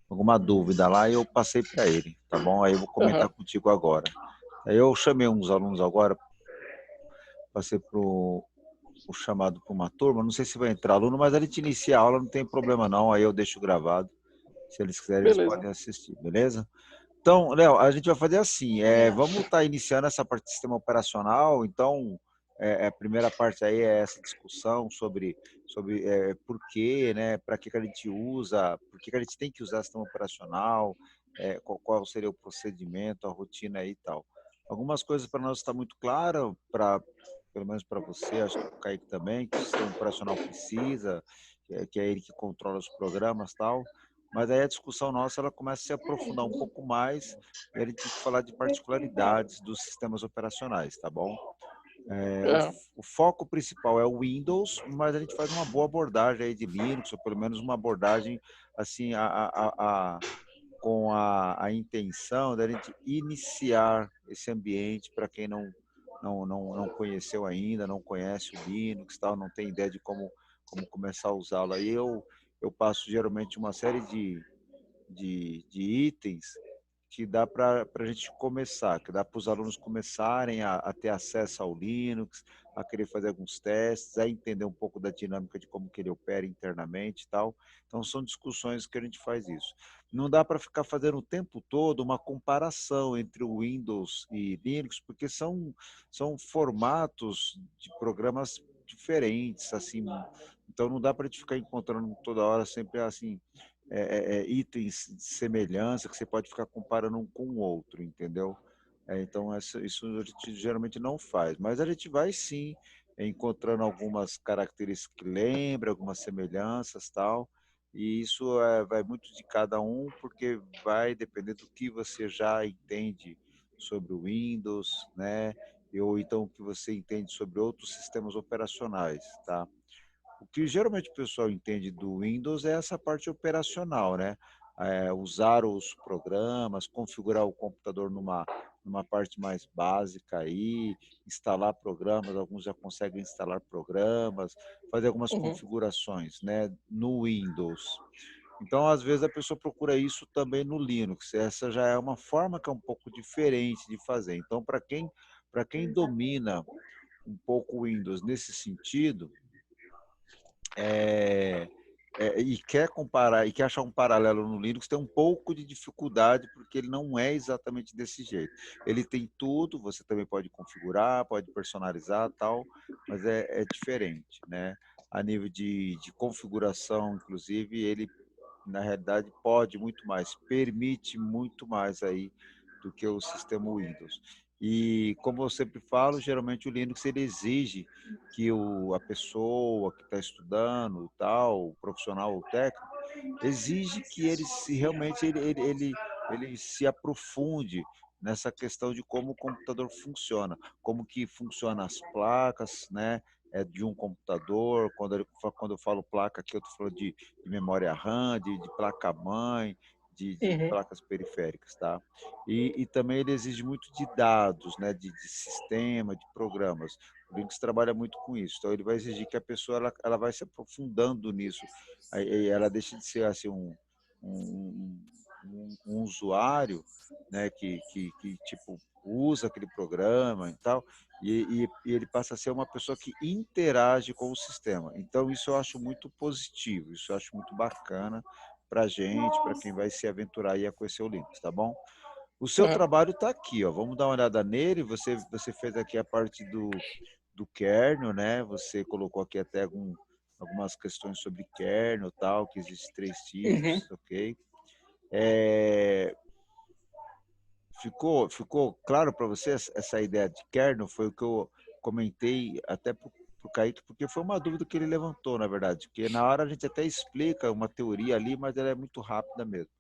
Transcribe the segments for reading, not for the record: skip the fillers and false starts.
alguma dúvida lá e eu passei para ele, tá bom? Aí eu vou comentar Aham. contigo agora. Aí eu chamei uns alunos agora, passei o chamado para uma turma, não sei se vai entrar aluno, mas a gente inicia a aula, não tem problema não, aí eu deixo gravado. Se eles quiserem, eles Beleza. podem assistir, beleza? Então, Léo, a gente vai fazer assim, vamos estar iniciando essa parte de sistema operacional, então a primeira parte aí é essa discussão sobre por quê, né, para que a gente usa, por que a gente tem que usar sistema operacional, qual seria o procedimento, a rotina aí e tal. Algumas coisas para nós está muito claro, pelo menos para você, acho que para o Kaique também, que o sistema operacional precisa, que é ele que controla os programas e tal, mas aí a discussão nossa ela começa a se aprofundar um pouco mais e a gente tem que falar de particularidades dos sistemas operacionais, tá bom? Aham. O foco principal é o Windows, mas a gente faz uma boa abordagem aí de Linux, ou pelo menos uma abordagem assim com a intenção da gente iniciar esse ambiente para quem não conheceu ainda, não conhece o Linux, tal, não tem ideia de como começar a usá-lo. Aí eu passo geralmente uma série de itens que dá para a gente começar, que dá para os alunos começarem a ter acesso ao Linux, a querer fazer alguns testes, a entender um pouco da dinâmica de como que ele opera internamente e tal. Então, são discussões que a gente faz isso. Não dá para ficar fazendo o tempo todo uma comparação entre o Windows e Linux, porque são formatos de programas diferentes, assim, então não dá para a gente ficar encontrando toda hora sempre assim itens de semelhança que você pode ficar comparando um com o outro, entendeu? Então, isso a gente geralmente não faz, mas a gente vai sim encontrando algumas características que lembram, algumas semelhanças tal, e isso vai muito de cada um, porque vai depender do que você já entende sobre o Windows, né? Ou então o que você entende sobre outros sistemas operacionais, tá? O que geralmente o pessoal entende do Windows é essa parte operacional, né? Usar os programas, configurar o computador numa parte mais básica aí, instalar programas, alguns já conseguem instalar programas, fazer algumas Uhum. configurações, né, no Windows. Então, às vezes a pessoa procura isso também no Linux. Essa já é uma forma que é um pouco diferente de fazer. Então, para quem domina um pouco o Windows nesse sentido, é, e quer comparar e quer achar um paralelo no Linux, tem um pouco de dificuldade, porque ele não é exatamente desse jeito. Ele tem tudo, você também pode configurar, pode personalizar tal, mas é diferente, né? A nível de configuração, inclusive, ele na realidade pode muito mais, permite muito mais aí do que o sistema Windows. E como eu sempre falo, geralmente o Linux ele exige que a pessoa que está estudando, tal, o profissional ou técnico, exige que ele se realmente ele se aprofunde nessa questão de como o computador funciona, como que funcionam as placas, né? De um computador, quando eu falo placa aqui, eu estou falando de memória RAM, de placa-mãe, de Uhum. placas periféricas, tá? E também ele exige muito de dados, né? De sistema, de programas. O Linux trabalha muito com isso, então ele vai exigir que a pessoa ela vai se aprofundando nisso. Aí ela deixa de ser assim um, um usuário, né? Que tipo usa aquele programa e tal, e ele passa a ser uma pessoa que interage com o sistema. Então, isso eu acho muito positivo, isso eu acho muito bacana para a gente, para quem vai se aventurar e a conhecer o Linux, tá bom? O seu Aham. trabalho está aqui, ó. Vamos dar uma olhada nele. Você fez aqui a parte do kernel, né? Você colocou aqui até algumas questões sobre kernel, tal, que existe três Uhum. tipos, ok? É, ficou claro para você essa ideia de kernel? Foi o que eu comentei até para o Kaique, porque foi uma dúvida que ele levantou, na verdade, porque na hora a gente até explica uma teoria ali, mas ela é muito rápida mesmo.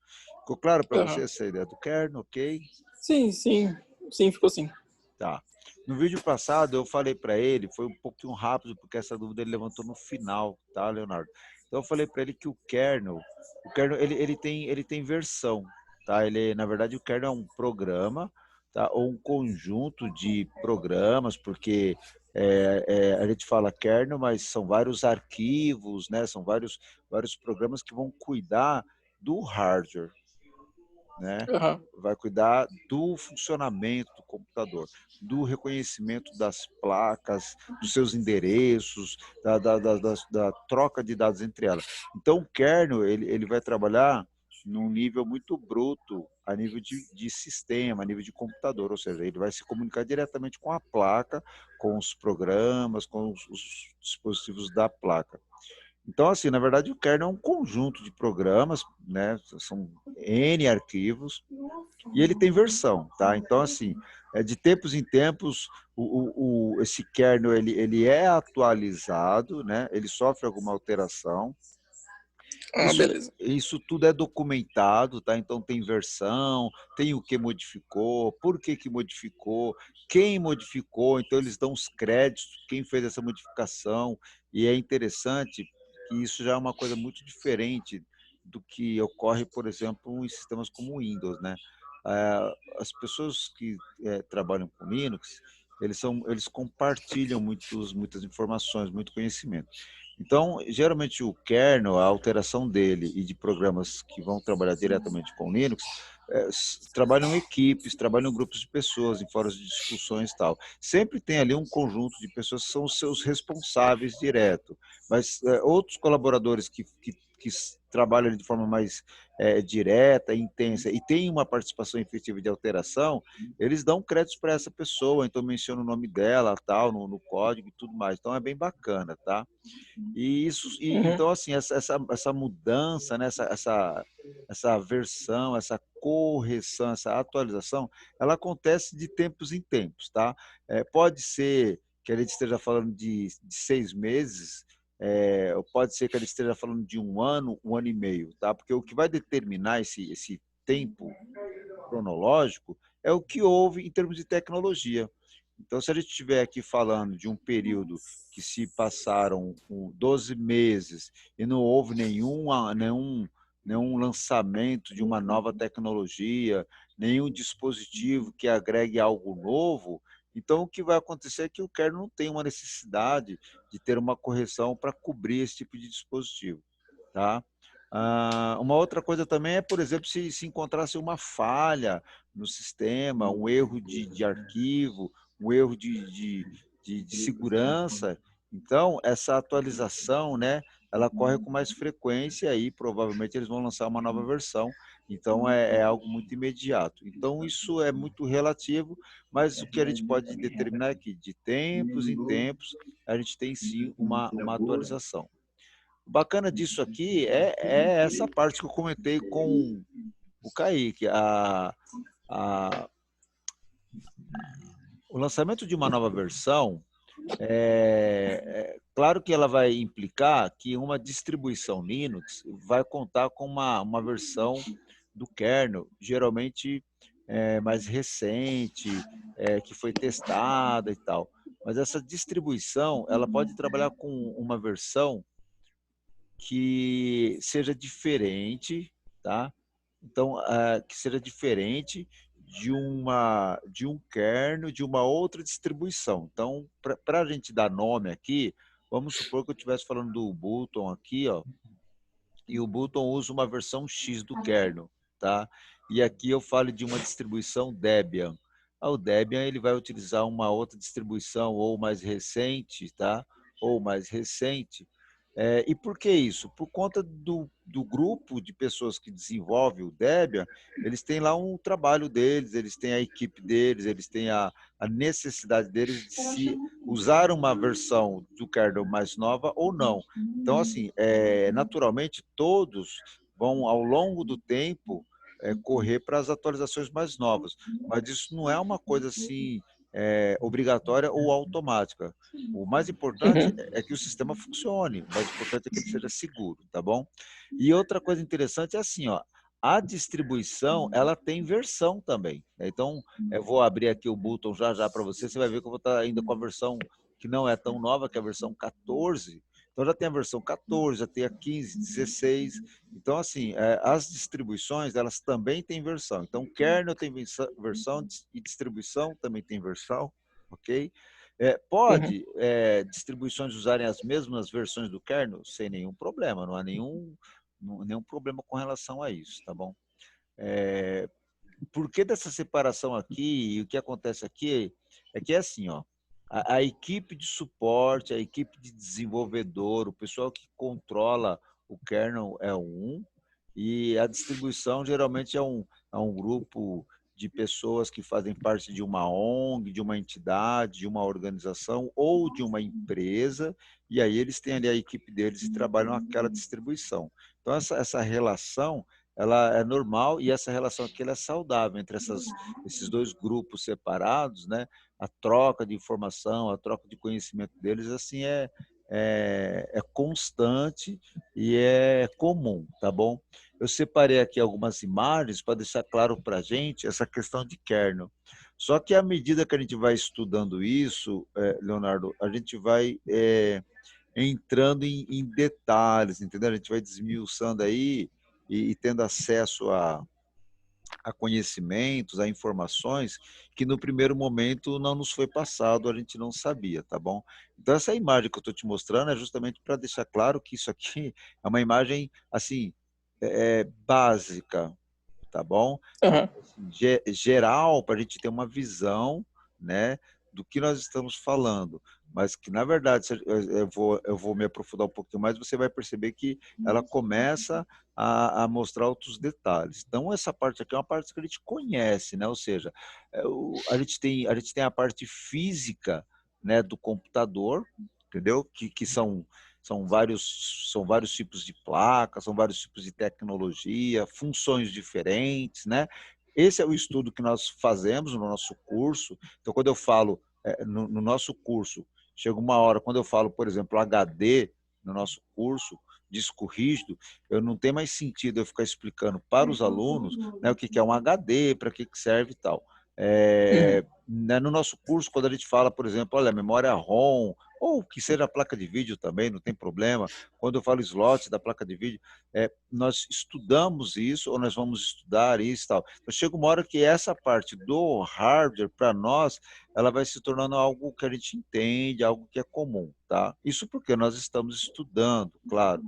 Ficou claro para você Aham. essa ideia do kernel, ok? Sim, sim. Sim, ficou sim. Tá. No vídeo passado eu falei para ele, foi um pouquinho rápido, porque essa dúvida ele levantou no final, tá, Leonardo? Então eu falei para ele que o kernel ele tem versão, tá? Na verdade, o kernel é um programa, tá? Ou um conjunto de programas, porque a gente fala kernel, mas são vários arquivos, né? São vários programas que vão cuidar do hardware, né? Aham. Vai cuidar do funcionamento do computador, do reconhecimento das placas, dos seus endereços, da troca de dados entre elas. Então, o kernel ele vai trabalhar num nível muito bruto, a nível de sistema, a nível de computador, ou seja, ele vai se comunicar diretamente com a placa, com os programas, com os dispositivos da placa. Então, assim, na verdade, o kernel é um conjunto de programas, né? São N arquivos, e ele tem versão, tá? Então, assim, de tempos em tempos, esse kernel ele é atualizado, né? Ele sofre alguma alteração. Ah, beleza. Isso tudo é documentado, tá? Então tem versão, tem o que modificou, por que modificou, quem modificou, então eles dão os créditos, quem fez essa modificação, e é interessante que isso já é uma coisa muito diferente do que ocorre, por exemplo, em sistemas como o Windows, né? As pessoas que trabalham com Linux, eles compartilham muitas informações, muito conhecimento. Então, geralmente o kernel, a alteração dele e de programas que vão trabalhar diretamente com Linux, trabalham em equipes, trabalham em grupos de pessoas, em fóruns de discussões e tal. Sempre tem ali um conjunto de pessoas que são os seus responsáveis direto, mas outros colaboradores que trabalham de forma mais direta, intensa e tem uma participação efetiva de alteração, eles dão créditos para essa pessoa, então menciona o nome dela, tal, no código e tudo mais. Então é bem bacana, tá? Uhum. Então, assim, essa mudança, né, essa versão, essa correção, essa atualização, ela acontece de tempos em tempos, tá? Pode ser que a gente esteja falando de 6 meses, ou pode ser que a gente esteja falando de um ano e meio, tá? Porque o que vai determinar esse tempo cronológico é o que houve em termos de tecnologia. Então, se a gente estiver aqui falando de um período que se passaram 12 meses e não houve nenhum lançamento de uma nova tecnologia, nenhum dispositivo que agregue algo novo, então o que vai acontecer é que o kernel não tem uma necessidade de ter uma correção para cobrir esse tipo de dispositivo, tá? Uma outra coisa também é, por exemplo, se encontrasse uma falha no sistema, um erro de arquivo, um erro de segurança. Então, essa atualização, né, ela corre com mais frequência e provavelmente eles vão lançar uma nova versão. Então, é algo muito imediato. Então, isso é muito relativo, mas o que a gente pode determinar é que, de tempos em tempos, a gente tem sim uma atualização. O bacana disso aqui é essa parte que eu comentei com o Kaique. A, o lançamento de uma nova versão, claro que ela vai implicar que uma distribuição Linux vai contar com uma versão do kernel, geralmente mais recente, que foi testada e tal. Mas essa distribuição, ela pode trabalhar com uma versão que seja diferente, tá? Então, que seja diferente de um kernel, de uma outra distribuição. Então, para a gente dar nome aqui, vamos supor que eu estivesse falando do Ubuntu aqui, ó, e o Ubuntu usa uma versão X do kernel, tá? E aqui eu falo de uma distribuição Debian. O Debian ele vai utilizar uma outra distribuição ou mais recente, tá? Ou mais recente. E por que isso? Por conta do grupo de pessoas que desenvolve o Debian, eles têm lá um trabalho deles, eles têm a equipe deles, eles têm a necessidade deles de se usar uma versão do kernel mais nova ou não. Então, assim, naturalmente, todos vão, ao longo do tempo, correr para as atualizações mais novas. Mas isso não é uma coisa assim obrigatória ou automática. O mais importante Uhum. é que o sistema funcione, o mais importante é que ele seja seguro, tá bom? E outra coisa interessante é assim, ó, a distribuição, ela tem versão também, né? Então, eu vou abrir aqui o Button já já para você, você vai ver que eu vou estar ainda com a versão que não é tão nova, que é a versão 14. Então, já tem a versão 14, já tem a 15, 16. Então, assim, as distribuições, elas também têm versão. Então, kernel tem versão e distribuição também tem versão, ok? Uhum. Pode distribuições usarem as mesmas versões do kernel sem nenhum problema, não há nenhum problema com relação a isso, tá bom? Por que dessa separação aqui? E o que acontece aqui é que é assim, ó, a equipe de suporte, a equipe de desenvolvedor, o pessoal que controla o kernel é um, e a distribuição geralmente é um grupo de pessoas que fazem parte de uma ONG, de uma entidade, de uma organização ou de uma empresa, e aí eles têm ali a equipe deles e trabalham aquela distribuição. Então, essa relação ela é normal e essa relação aqui ela é saudável entre esses dois grupos separados, né? A troca de informação, a troca de conhecimento deles, assim, é constante e é comum, tá bom? Eu separei aqui algumas imagens para deixar claro para a gente essa questão de kernel. Só que à medida que a gente vai estudando isso, Leonardo, a gente vai entrando em detalhes, entendeu? A gente vai desmiuçando aí e tendo acesso a conhecimentos, a informações que no primeiro momento não nos foi passado, a gente não sabia, tá bom? Então essa imagem que eu estou te mostrando é justamente para deixar claro que isso aqui é uma imagem assim básica, tá bom? Uhum. Geral para a gente ter uma visão, né, do que nós estamos falando, mas que na verdade eu vou me aprofundar um pouquinho mais, você vai perceber que ela começa a mostrar outros detalhes. Então essa parte aqui é uma parte que a gente conhece, né? Ou seja, a gente tem a parte física, né, do computador, entendeu? Que são vários tipos de placas, são vários tipos de tecnologia, funções diferentes, né? Esse é o estudo que nós fazemos no nosso curso. Então, quando eu falo no nosso curso, chega uma hora, quando eu falo, por exemplo, HD no nosso curso, disco rígido, eu não tem mais sentido eu ficar explicando para os alunos, né, o que é um HD, para que serve e tal. Uhum. Né, no nosso curso, quando a gente fala, por exemplo, olha, memória ROM, ou que seja a placa de vídeo também, não tem problema. Quando eu falo slot da placa de vídeo, nós estudamos isso, ou nós vamos estudar isso e tal. Então, chega uma hora que essa parte do hardware, para nós, ela vai se tornando algo que a gente entende, algo que é comum, tá? Isso porque nós estamos estudando, claro,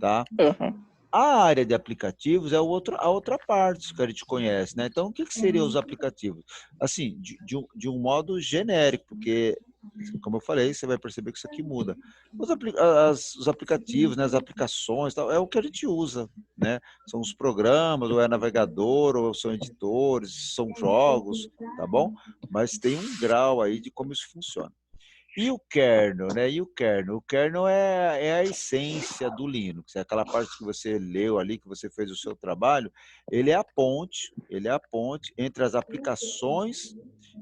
tá? Uhum. A área de aplicativos é a outra parte que a gente conhece, né? Então, o que seriam os aplicativos? Assim, de um modo genérico, porque, como eu falei, você vai perceber que isso aqui muda. Os aplicativos, né, as aplicações, tal, é o que a gente usa, né? São os programas, ou é navegador, ou são editores, são jogos, tá bom? Mas tem um grau aí de como isso funciona. E o kernel, né? E o kernel? O kernel é a essência do Linux, é aquela parte que você leu ali, que você fez o seu trabalho, ele é a ponte entre as aplicações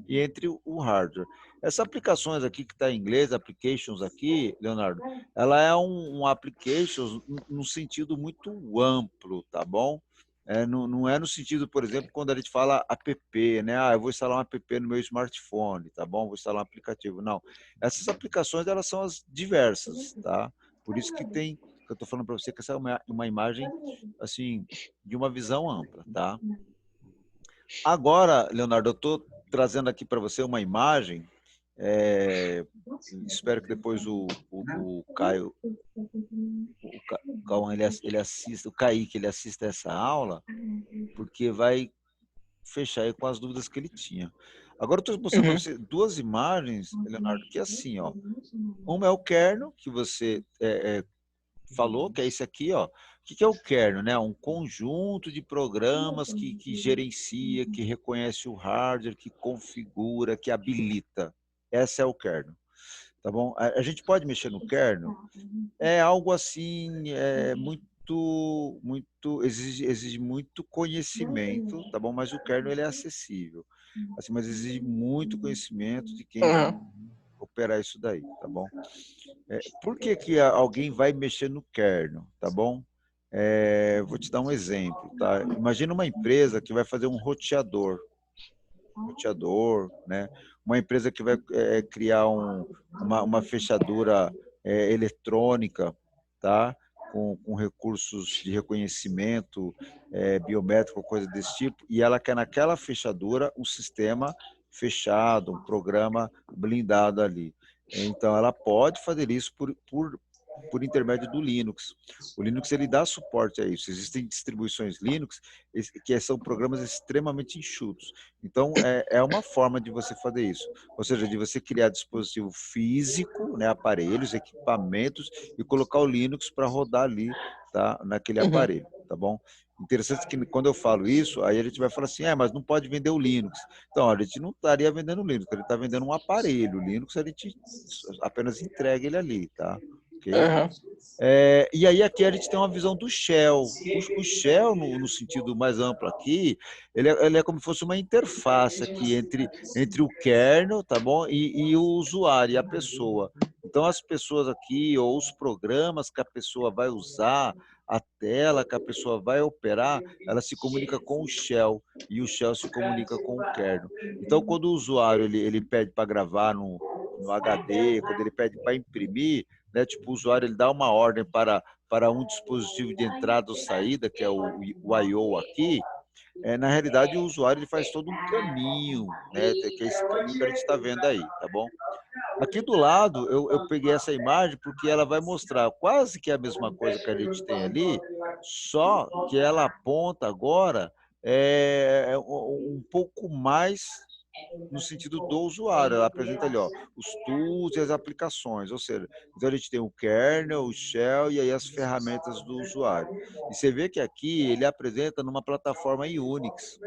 e entre o hardware. Essas aplicações aqui que está em inglês, applications aqui, Leonardo, ela é um applications num sentido muito amplo, tá bom? Não é no sentido, por exemplo, quando a gente fala app, né? Ah, eu vou instalar um app no meu smartphone, tá bom? Vou instalar um aplicativo. Não, essas aplicações, elas são as diversas, tá? Por isso que tem, que eu estou falando para você, que essa é uma imagem, assim, de uma visão ampla, tá? Agora, Leonardo, eu estou trazendo aqui para você uma imagem, espero que depois o Caio, Cauã, ele assista, o Kaique, ele assista essa aula, porque vai fechar aí com as dúvidas que ele tinha. Agora eu estou mostrando para Uhum. você duas imagens, Leonardo, que é assim, ó. Uma é o kernel, que você falou, que é esse aqui, ó. O que é o kernel? Né? Um conjunto de programas que gerencia, que reconhece o hardware, que configura, que habilita. Essa é o kernel. Tá bom? A gente pode mexer no kernel? É algo assim, exige muito conhecimento, tá bom? Mas o kernel ele é acessível. Assim, mas exige muito conhecimento de quem vai Uhum. operar isso daí, tá bom? Por que que alguém vai mexer no kernel, tá bom? Vou te dar um exemplo, tá? Imagina uma empresa que vai fazer um roteador, né? Uma empresa que vai criar uma fechadura eletrônica, tá? Com recursos de reconhecimento biométrico, coisa desse tipo, e ela quer naquela fechadura um sistema fechado, um programa blindado ali. Então, ela pode fazer isso por intermédio do Linux. O Linux ele dá suporte a isso. Existem distribuições Linux que são programas extremamente enxutos. Então, é uma forma de você fazer isso. Ou seja, de você criar dispositivo físico, né, aparelhos, equipamentos, e colocar o Linux para rodar ali, tá, naquele Uhum. aparelho, tá bom? Interessante que quando eu falo isso, aí a gente vai falar assim, mas não pode vender o Linux. Então, a gente não estaria vendendo o Linux, ele está vendendo um aparelho. O Linux a gente apenas entrega ele ali, tá? Ok? Uhum. E aí aqui a gente tem uma visão do Shell. O Shell, no sentido mais amplo aqui, ele é como se fosse uma interface aqui entre o kernel, tá bom? E o usuário, e a pessoa. Então, as pessoas aqui, ou os programas que a pessoa vai usar, a tela que a pessoa vai operar, ela se comunica com o Shell, e o Shell se comunica com o kernel. Então, quando o usuário ele pede para gravar no HD, quando ele pede para imprimir, né, tipo, o usuário ele dá uma ordem para um dispositivo de entrada ou saída, que é o I/O aqui, na realidade o usuário ele faz todo um caminho, né, que é esse caminho que a gente está vendo aí, tá bom? Aqui do lado eu peguei essa imagem porque ela vai mostrar quase que a mesma coisa que a gente tem ali, só que ela aponta agora um pouco mais no sentido do usuário. Ela apresenta ali, ó, os tools e as aplicações, ou seja, então a gente tem o kernel, o shell e aí as ferramentas do usuário. E você vê que aqui ele apresenta numa plataforma Unix,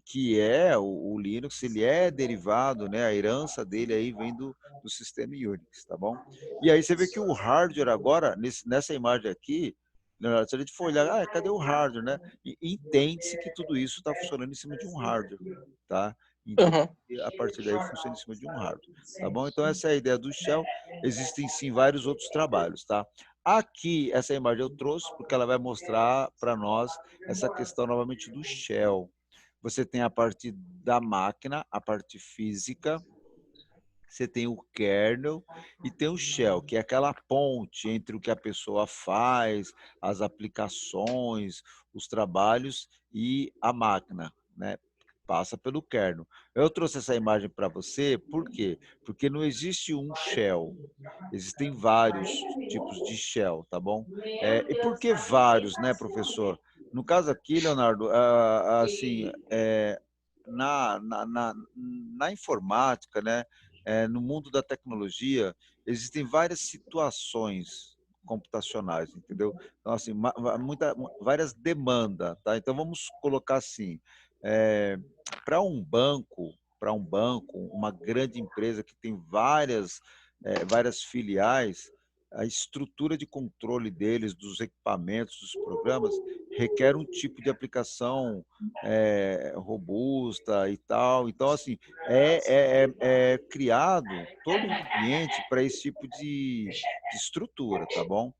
que é o Linux, ele é derivado, né, a herança dele aí vem do sistema Unix, tá bom? E aí você vê que o hardware agora, nessa imagem aqui, né, se a gente for olhar, cadê o hardware, né? E entende-se que tudo isso está funcionando em cima de um hardware, tá? Entende Uhum. que a partir daí funciona em cima de um hardware, tá bom? Então essa é a ideia do Shell. Existem sim vários outros trabalhos, tá? Aqui essa imagem eu trouxe porque ela vai mostrar para nós essa questão novamente do Shell. Você tem a parte da máquina, a parte física, você tem o kernel e tem o shell, que é aquela ponte entre o que a pessoa faz, as aplicações, os trabalhos e a máquina, né? Passa pelo kernel. Eu trouxe essa imagem para você, por quê? Porque não existe um shell, existem vários tipos de shell, tá bom? E por que vários, né, professor? No caso aqui, Leonardo, assim, na informática, né, no mundo da tecnologia, existem várias situações computacionais, entendeu? Então, assim, várias demandas, tá? Então, vamos colocar assim, para um banco, uma grande empresa que tem várias filiais, a estrutura de controle deles, dos equipamentos, dos programas, requer um tipo de aplicação robusta e tal. Então, assim, é criado todo um ambiente para esse tipo de estrutura, tá bom?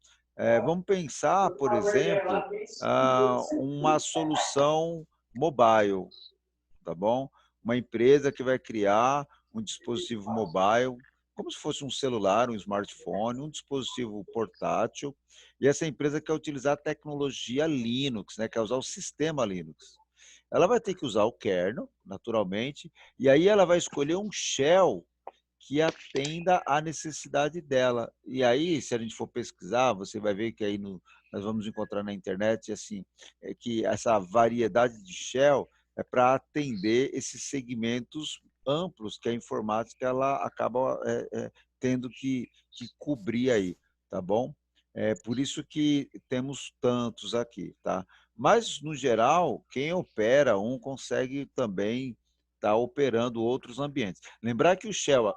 Vamos pensar, por exemplo, uma solução mobile, tá bom? Uma empresa que vai criar um dispositivo mobile, como se fosse um celular, um smartphone, um dispositivo portátil, e essa empresa quer utilizar a tecnologia Linux, né? Quer usar o sistema Linux. Ela vai ter que usar o kernel, naturalmente, e aí ela vai escolher um shell que atenda à necessidade dela. E aí, se a gente for pesquisar, você vai ver que aí nós vamos encontrar na internet assim, que essa variedade de shell é para atender esses segmentos amplos que a informática ela acaba tendo que cobrir aí, tá bom? É por isso que temos tantos aqui, tá? Mas, no geral, quem opera um consegue também estar operando outros ambientes. Lembrar que o shell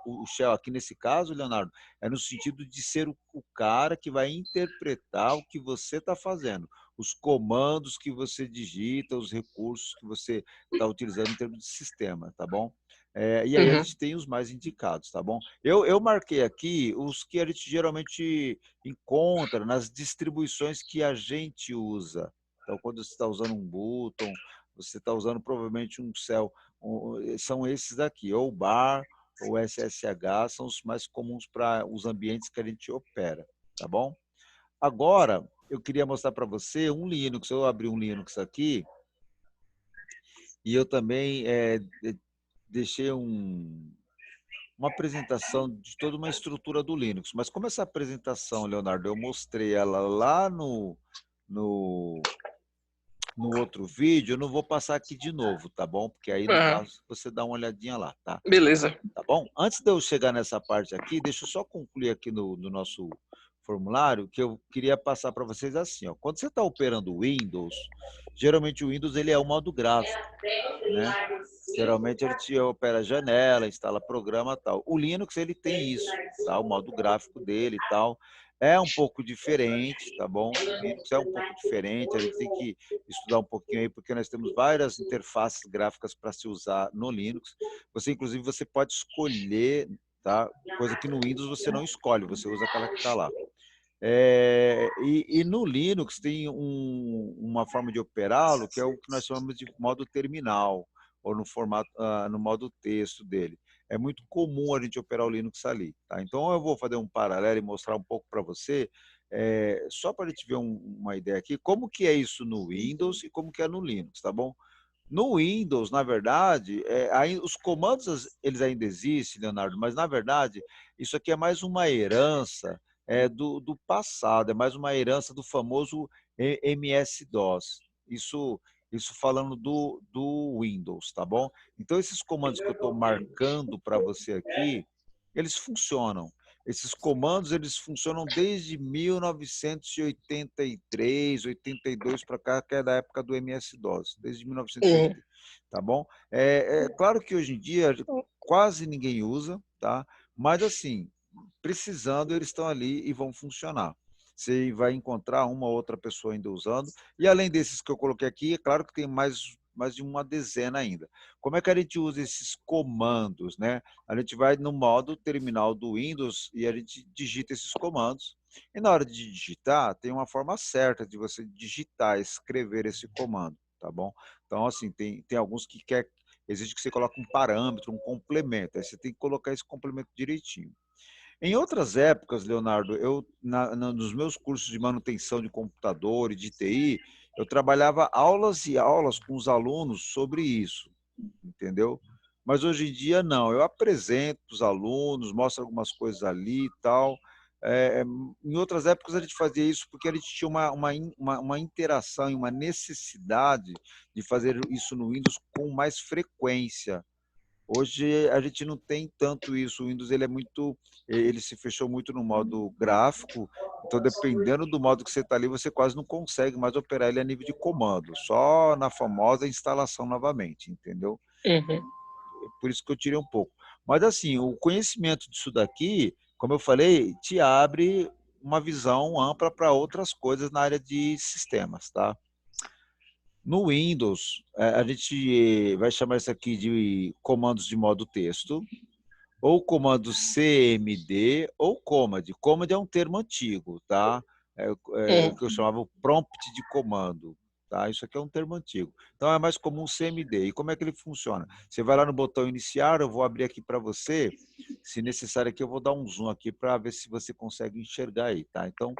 aqui nesse caso, Leonardo, é no sentido de ser o cara que vai interpretar o que você está fazendo, os comandos que você digita, os recursos que você está utilizando em termos de sistema, tá bom? E aí a Uhum. gente tem os mais indicados, tá bom? Eu marquei aqui os que a gente geralmente encontra nas distribuições que a gente usa. Então, quando você está usando um Button, você está usando provavelmente um Cell, são esses daqui, ou bar ou SSH, são os mais comuns para os ambientes que a gente opera, tá bom? Agora, eu queria mostrar para você um Linux. Eu abri um Linux aqui e eu também deixei uma apresentação de toda uma estrutura do Linux. Mas como essa apresentação, Leonardo, eu mostrei ela lá no, no outro vídeo, eu não vou passar aqui de novo, tá bom? Porque aí, no Aham. caso, você dá uma olhadinha lá, tá? Beleza. Tá bom? Antes de eu chegar nessa parte aqui, deixa eu só concluir aqui no nosso formulário, que eu queria passar para vocês assim, ó. Quando você está operando o Windows, geralmente o Windows ele é o modo gráfico, né? Geralmente ele te opera janela, instala programa, tal. O Linux ele tem isso, tá? O modo gráfico dele e tal. É um pouco diferente, tá bom? O Linux é um pouco diferente, a gente tem que estudar um pouquinho aí, porque nós temos várias interfaces gráficas para se usar no Linux. Você, inclusive, você pode escolher, tá? Coisa que no Windows você não escolhe, você usa aquela que está lá. E no Linux tem uma forma de operá-lo que é o que nós chamamos de modo terminal, ou no formato, no modo texto dele. É muito comum a gente operar o Linux ali. Tá? Então eu vou fazer um paralelo e mostrar um pouco para você, só para a gente ver uma ideia aqui, como que é isso no Windows e como que é no Linux, tá bom? No Windows, na verdade, os comandos eles ainda existem, Leonardo, mas na verdade isso aqui é mais uma herança do passado, é mais uma herança do famoso MS-DOS. Isso falando do Windows, tá bom? Então esses comandos que eu estou marcando para você aqui, eles funcionam. Esses comandos eles funcionam desde 1983, 82 para cá, que é da época do MS-DOS, desde Uhum. 1980, tá bom? Claro que hoje em dia quase ninguém usa, tá? Mas assim, precisando, eles estão ali e vão funcionar. Você vai encontrar uma ou outra pessoa ainda usando. E além desses que eu coloquei aqui, é claro que tem mais de uma dezena ainda. Como é que a gente usa esses comandos, né? A gente vai no modo terminal do Windows e a gente digita esses comandos. E na hora de digitar, tem uma forma certa de você digitar, escrever esse comando, tá bom? Então, assim, tem alguns que exige que você coloque um parâmetro, um complemento. Aí você tem que colocar esse complemento direitinho. Em outras épocas, Leonardo, nos meus cursos de manutenção de computador e de TI, eu trabalhava aulas e aulas com os alunos sobre isso, entendeu? Mas hoje em dia não, eu apresento os alunos, mostro algumas coisas ali e tal. Em outras épocas a gente fazia isso porque a gente tinha uma interação e uma necessidade de fazer isso no Windows com mais frequência. Hoje a gente não tem tanto isso. O Windows ele se fechou muito no modo gráfico. Então, dependendo do modo que você está ali, você quase não consegue mais operar ele a nível de comando, só na famosa instalação novamente, entendeu? Uhum. Por isso que eu tirei um pouco. Mas assim, o conhecimento disso daqui, como eu falei, te abre uma visão ampla para outras coisas na área de sistemas, tá? No Windows, a gente vai chamar isso aqui de comandos de modo texto, ou comando CMD, ou COMAND. COMAND é um termo antigo, tá? É o Uhum. que eu chamava o prompt de comando. Tá? Isso aqui é um termo antigo. Então é mais comum o CMD. E como é que ele funciona? Você vai lá no botão iniciar, eu vou abrir aqui para você. Se necessário aqui, eu vou dar um zoom aqui para ver se você consegue enxergar aí, tá? Então,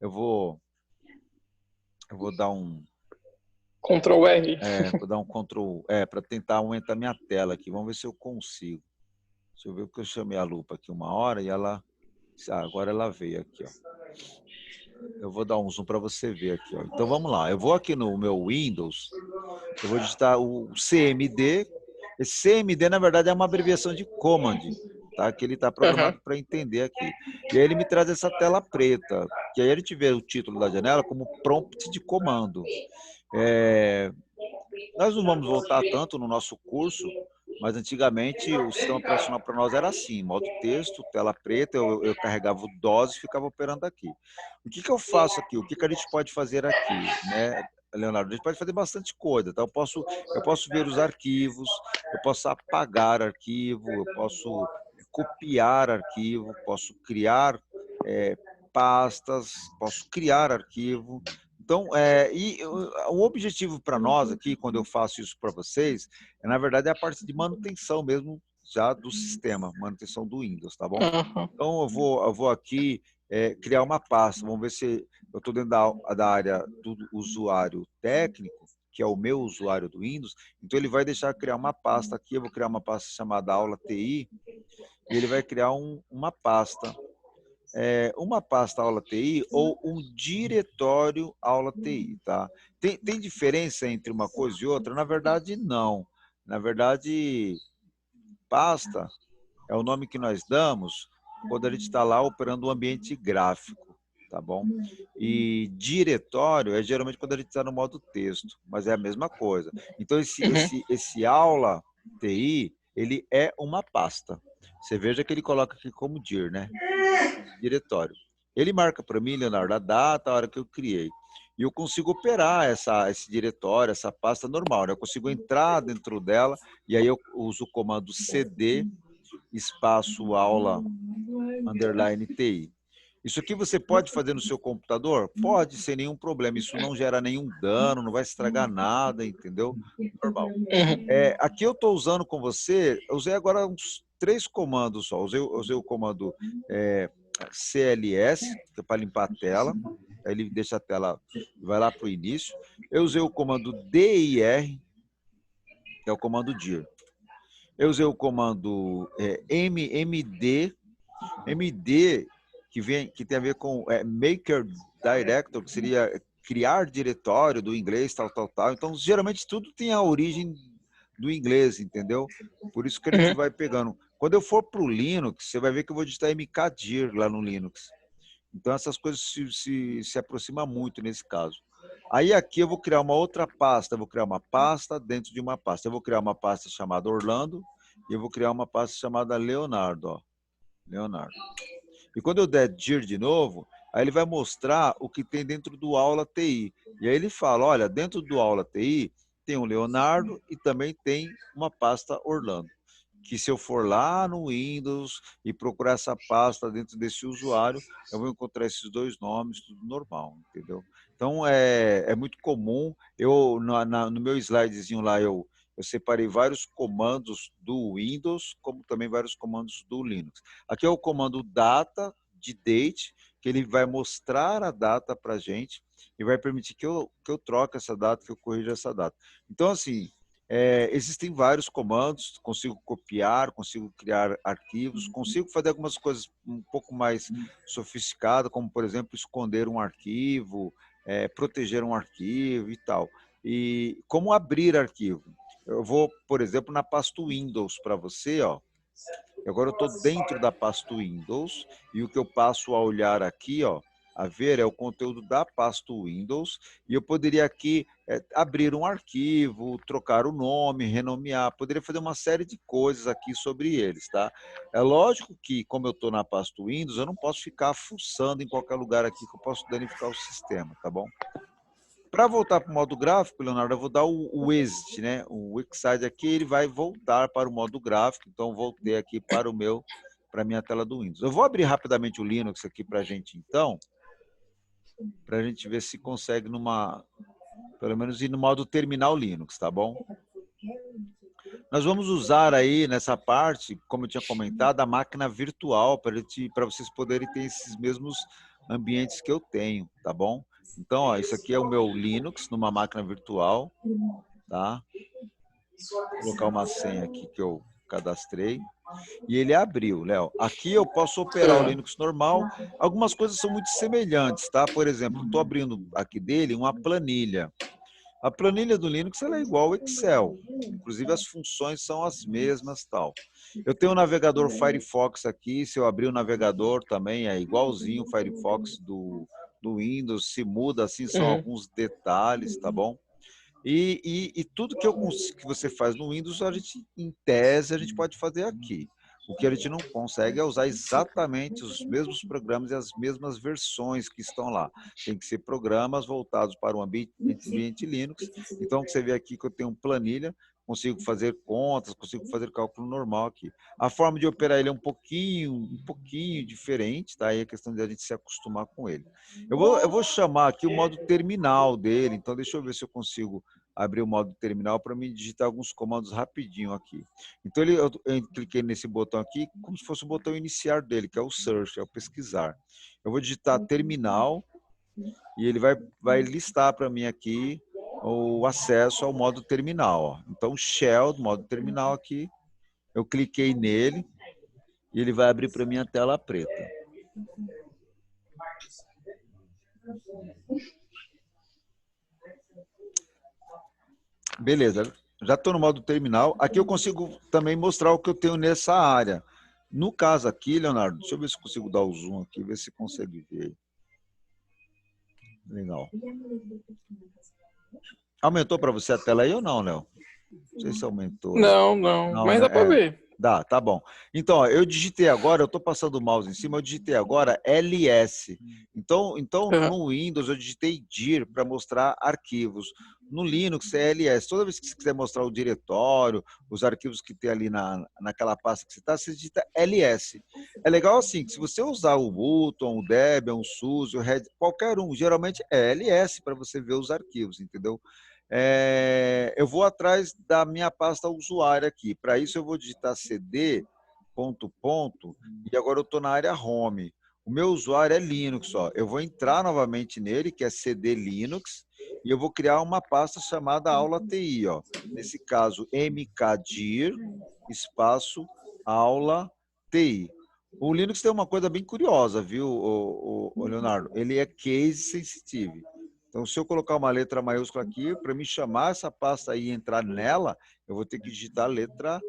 eu vou dar Ctrl R. vou dar um Ctrl, para tentar aumentar minha tela aqui. Vamos ver se eu consigo. Deixa eu ver porque eu chamei a lupa aqui uma hora e ela... agora ela veio aqui, ó. Eu vou dar um zoom para você ver aqui, ó. Então vamos lá. Eu vou aqui no meu Windows, eu vou digitar o CMD. Esse CMD, na verdade, é uma abreviação de Command, tá? Que ele está Aham. programado para entender aqui. E aí ele me traz essa tela preta, que aí a gente vê o título da janela como prompt de comando. Nós não vamos voltar tanto no nosso curso, mas antigamente o sistema operacional para nós era assim, modo texto, tela preta, eu carregava o DOS e ficava operando aqui. O que eu faço aqui? O que a gente pode fazer aqui, né, Leonardo? A gente pode fazer bastante coisa, tá? Eu posso ver os arquivos, eu posso apagar arquivo, eu posso copiar arquivo, posso criar pastas, posso criar arquivo. Então, o objetivo para nós aqui, quando eu faço isso para vocês, na verdade, é a parte de manutenção mesmo já do sistema, manutenção do Windows, tá bom? Aham. Então, eu vou aqui criar uma pasta. Vamos ver se eu estou dentro da área do usuário técnico, que é o meu usuário do Windows, então ele vai deixar criar uma pasta aqui, eu vou criar uma pasta chamada aula TI, e ele vai criar uma pasta. Uma pasta aula TI ou um diretório aula TI, tá? Tem diferença entre uma coisa e outra? Na verdade, não. Na verdade, pasta é o nome que nós damos quando a gente está lá operando um ambiente gráfico, tá bom? E diretório é geralmente quando a gente está no modo texto, mas é a mesma coisa. Então, esse aula TI, ele é uma pasta. Você veja que ele coloca aqui como dir, né? Diretório. Ele marca para mim, Leonardo, a data, a hora que eu criei. E eu consigo operar esse diretório, essa pasta normal, né? Eu consigo entrar dentro dela e aí eu uso o comando cd espaço aula underline TI. Isso aqui você pode fazer no seu computador? Pode, sem nenhum problema. Isso não gera nenhum dano, não vai estragar nada, entendeu? Normal. Aqui eu estou usando com você, eu usei agora uns 3 comandos só. Usei o comando CLS, que é para limpar a tela. Aí ele deixa a tela, vai lá para o início. Eu usei o comando DIR, que é o comando dir. Eu usei o comando MD, que tem a ver com Maker Director, que seria criar diretório do inglês, tal. Então, geralmente, tudo tem a origem do inglês, entendeu? Por isso que a gente vai pegando. Quando eu for para o Linux, você vai ver que eu vou digitar mkdir lá no Linux. Então, essas coisas se aproximam muito nesse caso. Aí aqui eu vou criar uma outra pasta, eu vou criar uma pasta dentro de uma pasta. Eu vou criar uma pasta chamada Orlando e eu vou criar uma pasta chamada Leonardo. Ó. Leonardo. E quando eu der dir de novo, aí ele vai mostrar o que tem dentro do aula TI. E aí ele fala, olha, dentro do aula TI tem o Leonardo e também tem uma pasta Orlando. Que se eu for lá no Windows e procurar essa pasta dentro desse usuário, eu vou encontrar esses 2 nomes, tudo normal, entendeu? Então, é muito comum. No meu slidezinho lá, eu separei vários comandos do Windows, como também vários comandos do Linux. Aqui é o comando data, de date, que ele vai mostrar a data para a gente e vai permitir que eu troque essa data, que eu corrija essa data. Então, assim, existem vários comandos, consigo copiar, consigo criar arquivos, consigo fazer algumas coisas um pouco mais sofisticadas, como, por exemplo, esconder um arquivo, proteger um arquivo e tal. E como abrir arquivo? Eu vou, por exemplo, na pasta Windows para você, ó. Agora eu estou dentro da pasta Windows e o que eu passo a olhar aqui, ó, a ver, é o conteúdo da pasta Windows e eu poderia aqui abrir um arquivo, trocar o nome, renomear, poderia fazer uma série de coisas aqui sobre eles, tá? É lógico que, como eu estou na pasta Windows, eu não posso ficar fuçando em qualquer lugar aqui que eu posso danificar o sistema, tá bom? Para voltar para o modo gráfico, Leonardo, eu vou dar o exit, né? O exit aqui, ele vai voltar para o modo gráfico. Então, voltei aqui para a minha tela do Windows. Eu vou abrir rapidamente o Linux aqui para a gente, então, para a gente ver se consegue pelo menos ir no modo terminal Linux, tá bom? Nós vamos usar aí nessa parte, como eu tinha comentado, a máquina virtual para vocês poderem ter esses mesmos ambientes que eu tenho, tá bom? Então, ó, isso aqui é o meu Linux numa máquina virtual, tá? Vou colocar uma senha aqui que eu cadastrei. E ele abriu, Léo. Aqui eu posso operar o Linux normal. Algumas coisas são muito semelhantes, tá? Por exemplo, estou abrindo aqui dele uma planilha. A planilha do Linux ela é igual ao Excel. Inclusive as funções são as mesmas, tal. Eu tenho o navegador Firefox aqui. Se eu abrir o navegador também é igualzinho o Firefox do Windows. Se muda assim são alguns detalhes, tá bom? E tudo que você faz no Windows, em tese, a gente pode fazer aqui. O que a gente não consegue é usar exatamente os mesmos programas e as mesmas versões que estão lá. Tem que ser programas voltados para o ambiente Linux. Então, você vê aqui que eu tenho planilha, consigo fazer contas, consigo fazer cálculo normal aqui. A forma de operar ele é um pouquinho diferente, tá? Aí é questão de a gente se acostumar com ele. Eu vou chamar aqui o modo terminal dele, então deixa eu ver se eu consigo abrir o modo terminal para me digitar alguns comandos rapidinho aqui. Então, eu cliquei nesse botão aqui, como se fosse o botão iniciar dele, que é o search, é o pesquisar. Eu vou digitar terminal e ele vai listar para mim aqui o acesso ao modo terminal. Ó. Então, Shell, modo terminal aqui, eu cliquei nele e ele vai abrir para mim a tela preta. Beleza, já estou no modo terminal. Aqui eu consigo também mostrar o que eu tenho nessa área. No caso aqui, Leonardo, deixa eu ver se consigo dar o zoom aqui, ver se consegue ver. Legal. Aumentou para você a tela aí ou não, Léo? Não sei se aumentou aí. Não, Não, mas né? dá pra ver. Dá, tá bom. Então, ó, eu digitei agora, eu estou passando o mouse em cima, eu digitei agora LS. Então Aham. no Windows eu digitei dir para mostrar arquivos. No Linux é LS. Toda vez que você quiser mostrar o diretório, os arquivos que tem ali naquela pasta que você está, você digita LS. É legal assim, que se você usar o Button, o Debian, o SUSE, o Red, qualquer um, geralmente é LS para você ver os arquivos, entendeu? Eu vou atrás da minha pasta usuária aqui. Para isso, eu vou digitar cd, ponto, ponto, e agora eu estou na área home. O meu usuário é Linux. Ó. Eu vou entrar novamente nele, que é cd Linux, e eu vou criar uma pasta chamada aula TI. Ó. Nesse caso, mkdir, espaço, aula TI. O Linux tem uma coisa bem curiosa, viu, o Leonardo? Ele é case sensitive. Então, se eu colocar uma letra maiúscula aqui, para me chamar essa pasta aí e entrar nela, eu vou ter que digitar a letra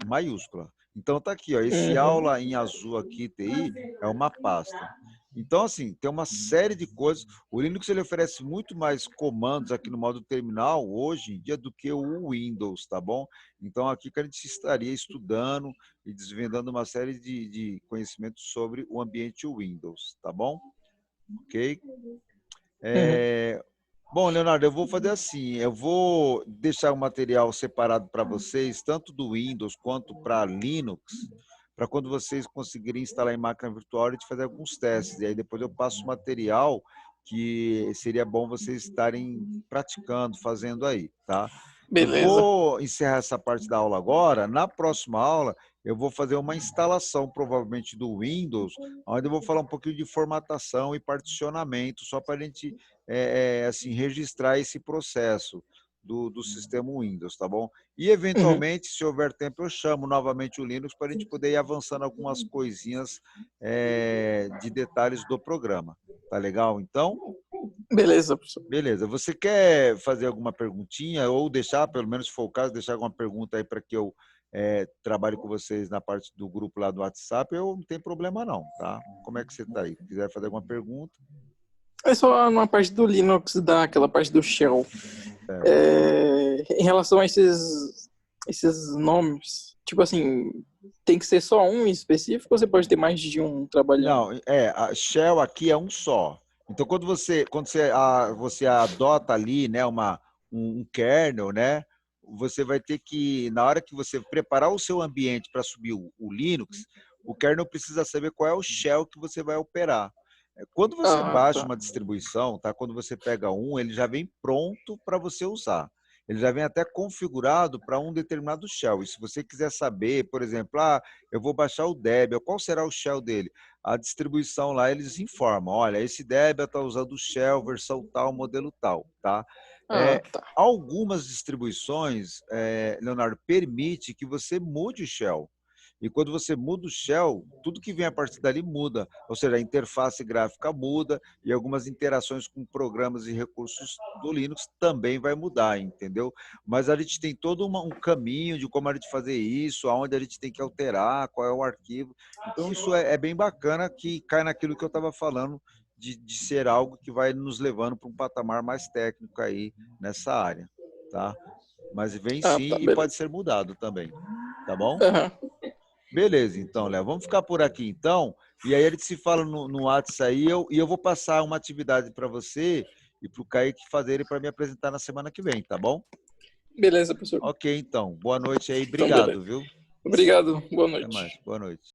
maiúscula. Então, tá aqui, ó, esse Uhum. aula em azul aqui, TI, é uma pasta. Então, assim, tem uma série de coisas. O Linux ele oferece muito mais comandos aqui no modo terminal hoje em dia do que o Windows, tá bom? Então, aqui que a gente estaria estudando e desvendando uma série de conhecimentos sobre o ambiente Windows, tá bom? Ok? Uhum. Bom, Leonardo, eu vou fazer assim, eu vou deixar o material separado para vocês, tanto do Windows quanto para Linux, para quando vocês conseguirem instalar em máquina virtual e fazer alguns testes. E aí depois eu passo o material que seria bom vocês estarem praticando, fazendo aí, tá? Eu Beleza. vou encerrar essa parte da aula agora. Na próxima aula, eu vou fazer uma instalação, provavelmente, do Windows, onde eu vou falar um pouquinho de formatação e particionamento, só para a gente assim, registrar esse processo do sistema Windows, tá bom? E, Uhum. eventualmente, se houver tempo, eu chamo novamente o Linux para a gente poder ir avançando algumas coisinhas de detalhes do programa. Tá legal, então? Beleza, professor. Beleza. Você quer fazer alguma perguntinha ou deixar, pelo menos se for o caso, deixar alguma pergunta aí para que eu trabalhe com vocês na parte do grupo lá do WhatsApp? Eu não tem problema não, tá? Como é que você está aí? Se quiser fazer alguma pergunta? É só uma parte do Linux, daquela parte do Shell. Certo. Em relação a esses nomes, tipo assim, tem que ser só um em específico ou você pode ter mais de um trabalhando? Não, a Shell aqui é um só. Então, você adota ali, né, um kernel, né, você vai ter que, na hora que você preparar o seu ambiente para subir o Linux, o kernel precisa saber qual é o shell que você vai operar. Quando você Ah, baixa tá. uma distribuição, tá? Quando você pega um, ele já vem pronto para você usar. Ele já vem até configurado para um determinado shell. E se você quiser saber, por exemplo, eu vou baixar o Debian, qual será o shell dele? A distribuição lá, eles informam, olha, esse Debian está usando o shell, versão tal, modelo tal, tá? Ah, tá. Algumas distribuições, Leonardo, permite que você mude o shell. E quando você muda o shell, tudo que vem a partir dali muda. Ou seja, a interface gráfica muda e algumas interações com programas e recursos do Linux também vai mudar, entendeu? Mas a gente tem todo um caminho de como a gente fazer isso, aonde a gente tem que alterar, qual é o arquivo. Então, isso é bem bacana, que cai naquilo que eu estava falando, de ser algo que vai nos levando para um patamar mais técnico aí nessa área, tá? Mas vem Ah, sim tá, e pode beleza. ser mudado também, tá bom? Aham. Beleza, então, Léo. Vamos ficar por aqui, então. E aí a gente se fala no WhatsApp aí, e eu vou passar uma atividade para você e para o Kaique fazerem para me apresentar na semana que vem, tá bom? Beleza, professor. Ok, então. Boa noite aí. Então, beleza. Obrigado, viu? Obrigado. Boa Até mais. noite. Boa noite.